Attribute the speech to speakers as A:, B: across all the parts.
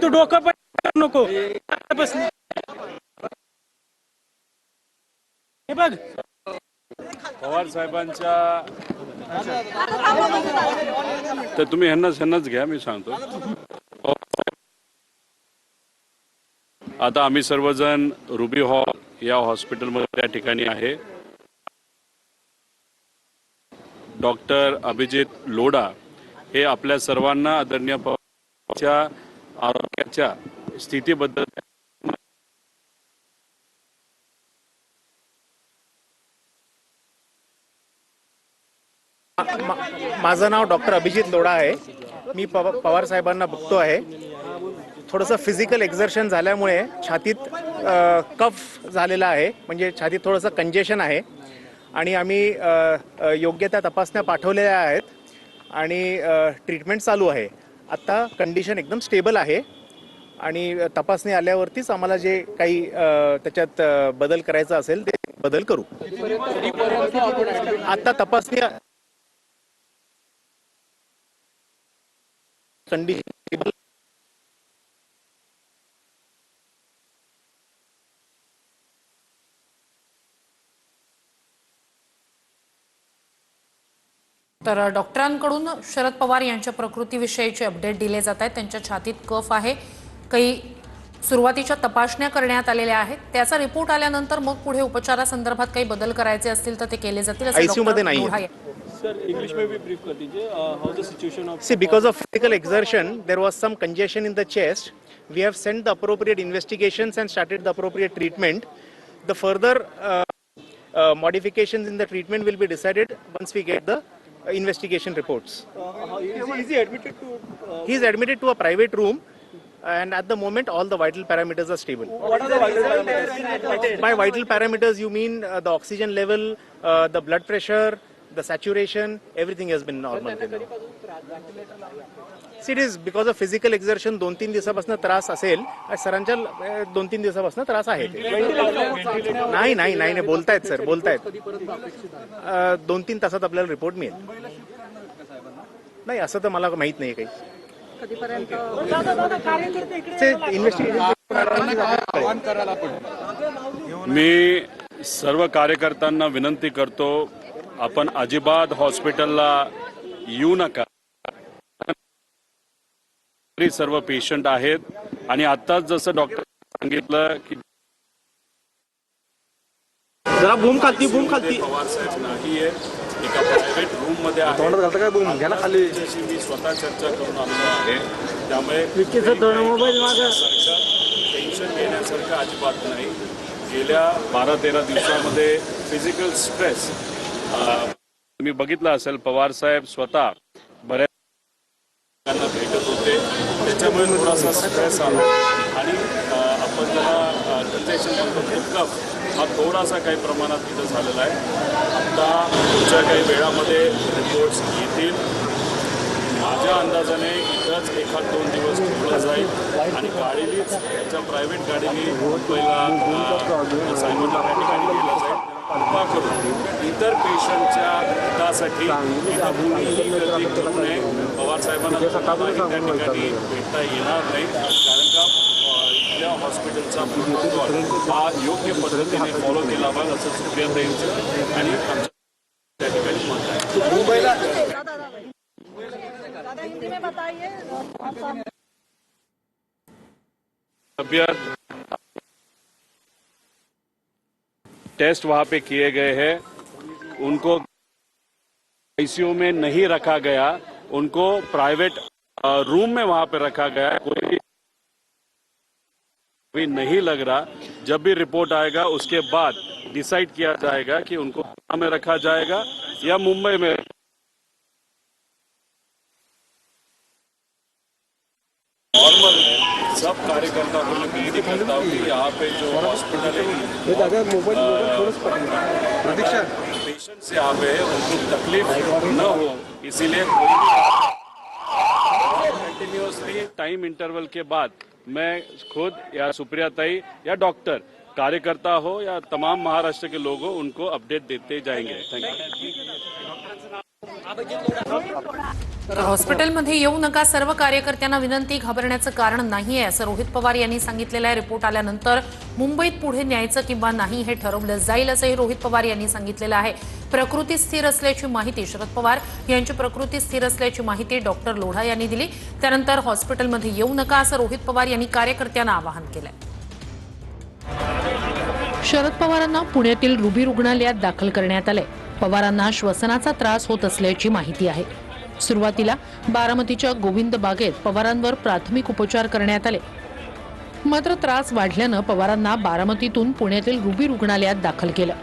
A: तू डोकं पण नको बस हे बघ
B: पवार साहेबांच्या तर तुम्ही ह्यांनाच घ्या, मी सांगतो. आता आम्ही सर्वजण रुबी हॉल या हॉस्पिटलमध्ये त्या ठिकाणी आहे. डॉक्टर अभिजित लोढा हे आपल्या सर्वांना आदरणीय पवारच्या आरोग्याच्या स्थितीबद्दल
C: माझं नाव डॉक्टर अभिजित लोढा आहे. मी पवार साहेबांना बघतो आहे. थोडंसं फिजिकल एक्झर्शन झाल्यामुळे छातीत कफ झालेला आहे, म्हणजे छातीत थोडंसं कंजेशन आहे आणि आम्ही योग्य त्या तपासण्या पाठवलेल्या आहेत आणि ट्रीटमेंट चालू आहे. आत्ता कंडिशन एकदम स्टेबल आहे आणि तपासणी आल्यावरतीच आम्हाला जे काही त्याच्यात बदल करायचा असेल ते बदल करू. आत्ता तपासणी कंडिशन
D: तर डॉक्टरांकडून शरद पवार यांच्या प्रकृतीविषयीचे अपडेट दिले जात आहेत. त्यांच्या छातीत कफ आहे, काही सुरुवातीच्या तपासण्या करण्यात आलेल्या आहेत. त्याचा रिपोर्ट आल्यानंतर मग पुढे उपचारासंदर्भात काही बदल करायचे असतील तर ते केले जातील.
C: आयसीयू मध्ये नाही.
A: सर इंग्लिश में भी ब्रीफ कर दीजिए how the situation of.
C: See, because of physical exertion, there was some congestion in the chest. We have sent the appropriate investigations and started the appropriate treatment. The further modifications in the treatment will be decided once we get the investigation reports.
A: is he admitted to
C: He is admitted to a private room, and at the moment, all the vital parameters are stable.
A: what are the vital parameters?
C: By vital parameters, you mean the oxygen level, the blood pressure, the saturation, everything has been normal. See, it is because of physical exertion. 2-3 दिवसापासून त्रास असेल. सरांच्या 2-3 दिवसापासून त्रास आहे. नाही नाही नाही बोलतायत सर, बोलतायत. 2-3 तासात आपल्याला रिपोर्ट मिळेल. नाही असं तर मला माहित नाही काही.
B: मी सर्व कार्यकर्त्यांना विनंती करतो, आपण अजिबात हॉस्पिटलला येऊ नका. सर्व पेशंट आहेत आणि आताच जसं डॉक्टर सांगितलं की
A: जरा बूम खालती
B: पवार साहेब नाही आहे, एका प्रायव्हेट रूम मध्ये आहे. मी स्वतः चर्चा करून आलो आहे. त्यामुळे टेन्शन घेण्यासारखं अजिबात नाही. गेल्या 12-13 दिवसामध्ये फिजिकल स्ट्रेस तुम्ही बघितलं असेल. पवार साहेब स्वतः बऱ्याच भेटत होते, त्याच्यामुळे थोडासा स्ट्रेस आला आणि आपण जरा कंजेशन कफ हा थोडासा काही प्रमाणात तिथं झालेला आहे. आता पुढच्या काही वेळामध्ये रिपोर्ट्स येतील. माझ्या अंदाजाने इथंच 1-2 दिवस ठेवलं जाईल आणि गाडीनीच त्याच्या प्रायव्हेट गाडीने मुंबईला सायमनला त्या ठिकाणी गेलं जाईल. कृपा करून इतर पेशंटच्या हितासाठी कोणीही गर्दी करू नये. पवार साहेबांना त्या ठिकाणी भेटता येणार नाही, कारण का इथल्या हॉस्पिटलचा प्रोटोकॉल हा योग्य पद्धतीने फॉलो केला पाहिजे असं सुप्रियाताईंचं आणि आमच्या त्या ठिकाणी मत आहे.
A: मुंबईला
B: तबियत टेस्ट वहाँ पे किए गए हैं. उनको आईसीयू में नहीं रखा गया, उनको प्राइवेट रूम में वहाँ पे रखा गया. कोई भी नहीं लग रहा. जब भी रिपोर्ट आएगा उसके बाद डिसाइड किया जाएगा कि उनको कहाँ में रखा जाएगा या मुंबई में. नॉर्मल सब कार्यकर्ता को मैं विनती करता हूँ कि यहाँ पे जो हॉस्पिटल है पेशेंट से यहाँ पे उनको तकलीफ न हो, इसीलिए कंटिन्यूसली टाइम इंटरवल के बाद मैं खुद या सुप्रियाताई या डॉक्टर कार्यकर्ता हो या तमाम महाराष्ट्र के लोग हो उनको अपडेट देते जाएंगे. Thank you.
D: तर हॉस्पिटलमध्ये येऊ नका, सर्व कार्यकर्त्यांना विनंती, घाबरण्याचं कारण नाहीये असं रोहित पवार यांनी सांगितलेलं आहे. रिपोर्ट आल्यानंतर मुंबईत पुढे न्यायचं किंवा नाही हे ठरवलं जाईल असंही रोहित पवार यांनी सांगितलेलं आहे. प्रकृती स्थिर असल्याची माहिती शरद पवार यांची प्रकृती स्थिर असल्याची माहिती डॉक्टर लोढा यांनी दिली. त्यानंतर हॉस्पिटलमध्ये येऊ नका असं रोहित पवार यांनी कार्यकर्त्यांना आवाहन केलंय. शरद पवारांना पुण्यातील रुबी रुग्णालयात दाखल करण्यात आले. पवारांना श्वसनाचा त्रास होत असल्याची माहिती आहे. सुरुवातीला बारामतीच्या गोविंद बागेत पवारांवर प्राथमिक उपचार करण्यात आले. मात्र त्रास वाढल्यानं पवारांना बारामतीतून पुण्यातील रुबी रुग्णालयात दाखल केलं.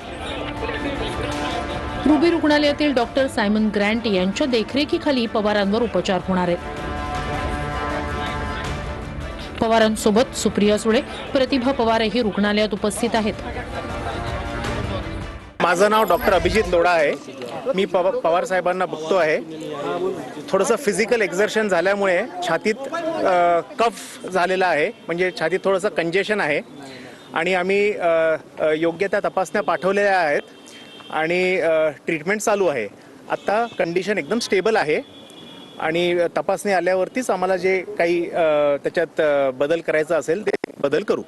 D: रुबी रुग्णालयातील डॉक्टर सायमन ग्रँट यांच्या देखरेखीखाली पवारांवर उपचार होणार आहेत. पवारांसोबत सुप्रिया सुळे, प्रतिभा पवारही रुग्णालयात उपस्थित आहेत.
C: माझं नाव डॉक्टर अभिजित लोढा आहे. मी पवार साहेबांना बघतो आहे. थोडंसं फिजिकल एक्झर्शन झाल्यामुळे छातीत कफ झालेला आहे, म्हणजे छातीत थोडंसं कंजेशन आहे आणि आम्ही योग्य त्या तपासण्या पाठवलेल्या आहेत आणि ट्रीटमेंट चालू आहे. आत्ता कंडिशन एकदम स्टेबल आहे आणि तपासणी आल्यावरतीच आम्हाला जे काही त्याच्यात बदल करायचा असेल ते बदल करू.